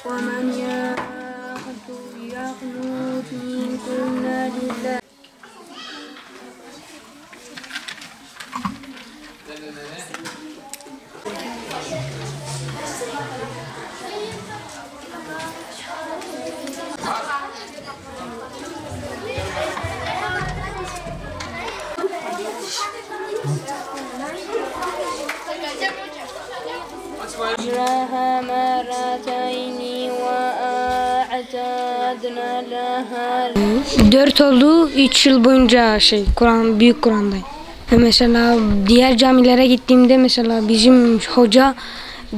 ومن يقنط منكن لله أجرها مرتين وأعتدنا لها 4 oldu 3 yıl boyunca Kur'an, büyük Kur'an'dayım. Ve mesela diğer camilere gittiğimde mesela bizim hoca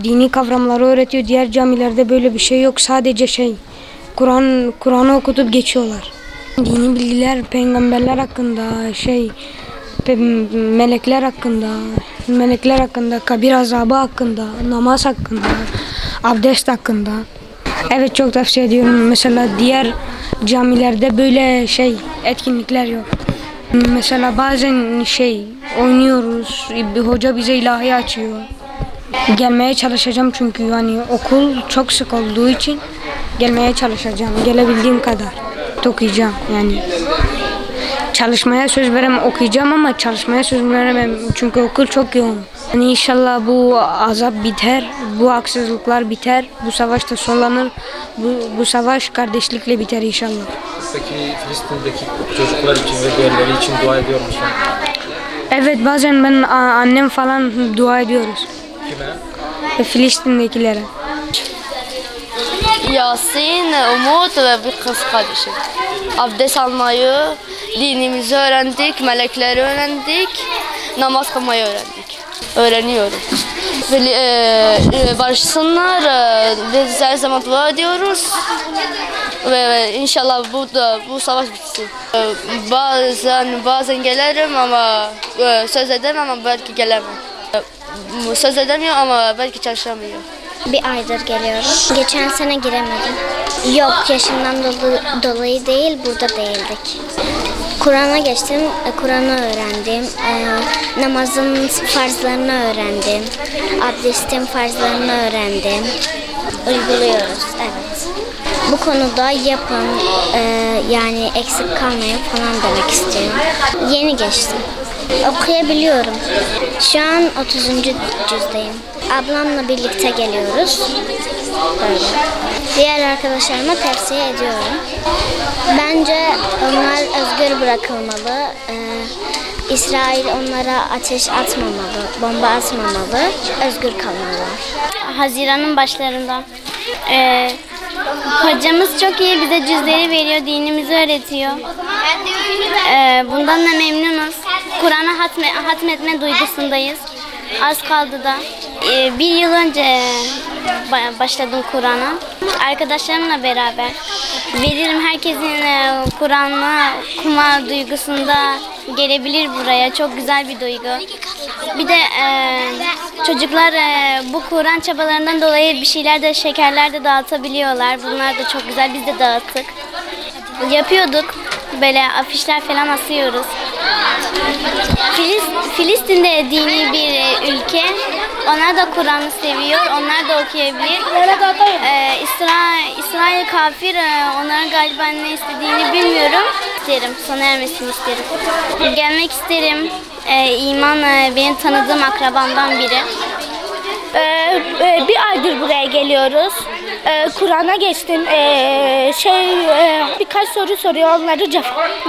dini kavramları öğretiyor. Diğer camilerde böyle bir şey yok. Sadece Kur'an'ı okutup geçiyorlar. Dini bilgiler peygamberler hakkında, melekler hakkında, kabir azabı hakkında, namaz hakkında, abdest hakkında. Evet, çok tavsiye ediyorum. Mesela diğer camilerde böyle etkinlikler yok. Mesela bazen oynuyoruz. Bir hoca bize ilahi açıyor. Gelmeye çalışacağım çünkü yani okul çok sık olduğu için gelmeye çalışacağım. Gelebildiğim kadar okuyacağım yani. Çalışmaya söz veremem, okuyacağım ama çalışmaya söz veremem çünkü okul çok yoğun. Yani inşallah bu azap biter, bu haksızlıklar biter, bu savaş da sonlanır, bu savaş kardeşlikle biter inşallah. Peki Filistin'deki çocuklar için ve diğerleri için dua ediyor musun? Evet, bazen ben annem falan dua ediyoruz. Kime? Filistin'dekilere. Yasin, Umut ve bir kız kardeşim. Abdest almayı, dinimizi öğrendik, melekleri öğrendik, namaz kılmayı öğrendik. Öğreniyoruz. Barışsınlar, biz her zaman dua ediyoruz. Ve inşallah bu savaş bitsin. Bazen gelirim ama söz edemem ama belki gelemem. Söz edemiyor ama belki çalışamıyor. Bir aydır geliyorum. Geçen sene giremedim. Yok, yaşımdan dolayı değil, burada değildik. Kur'an'a geçtim, Kur'an'ı öğrendim. Namazın farzlarını öğrendim. Abdestin farzlarını öğrendim. Uyguluyoruz, evet. Bu konuda yapın, yani eksik kalmayın falan demek istiyorum. Yeni geçtim. Okuyabiliyorum. Şu an 30. cüzdeyim. Ablamla birlikte geliyoruz. Böyle. Diğer arkadaşlarıma tavsiye ediyorum. Bence onlar özgür bırakılmalı. İsrail onlara ateş atmamalı, bomba atmamalı, özgür kalmalılar. Haziran'ın başlarında. Hocamız çok iyi, bize cüzleri veriyor, dinimizi öğretiyor. Bundan da memnunuz. Kur'an'ı hatmetme duygusundayız. Az kaldı da. Bir yıl önce başladım Kur'an'a. Arkadaşlarımla beraber. Veririm, herkesin Kur'an'ı okuma duygusunda gelebilir buraya. Çok güzel bir duygu. Bir de çocuklar bu Kur'an çabalarından dolayı bir şeyler de, şekerler de dağıtabiliyorlar. Bunlar da çok güzel. Biz de dağıttık. Yapıyorduk. Böyle afişler falan asıyoruz. Filistin'de dini bir ülke. Onlar da Kur'an'ı seviyor. Onlar da okuyabilir. İsrail kafir. Onların galiba ne istediğini bilmiyorum. Sona ermesini isterim. Gelmek isterim. İman benim tanıdığım akrabamdan biri. Bir aydır buraya geliyoruz. Kur'an'a geçtim. Birkaç soru soruyor, onları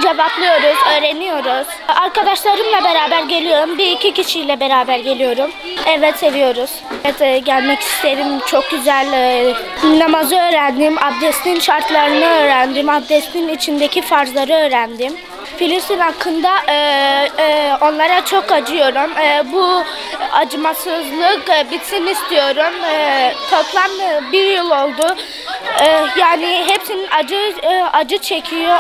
cevaplıyoruz, öğreniyoruz. Arkadaşlarımla beraber geliyorum. 1-2 kişiyle beraber geliyorum. Evet, seviyoruz. Evet, gelmek isterim. Çok güzel. Namazı öğrendim, abdestin şartlarını öğrendim, abdestin içindeki farzları öğrendim. Filistin hakkında onlara çok acıyorum. Bu acımasızlık bitsin istiyorum. Toplam 1 yıl oldu. Yani hepsinin acı çekiyor.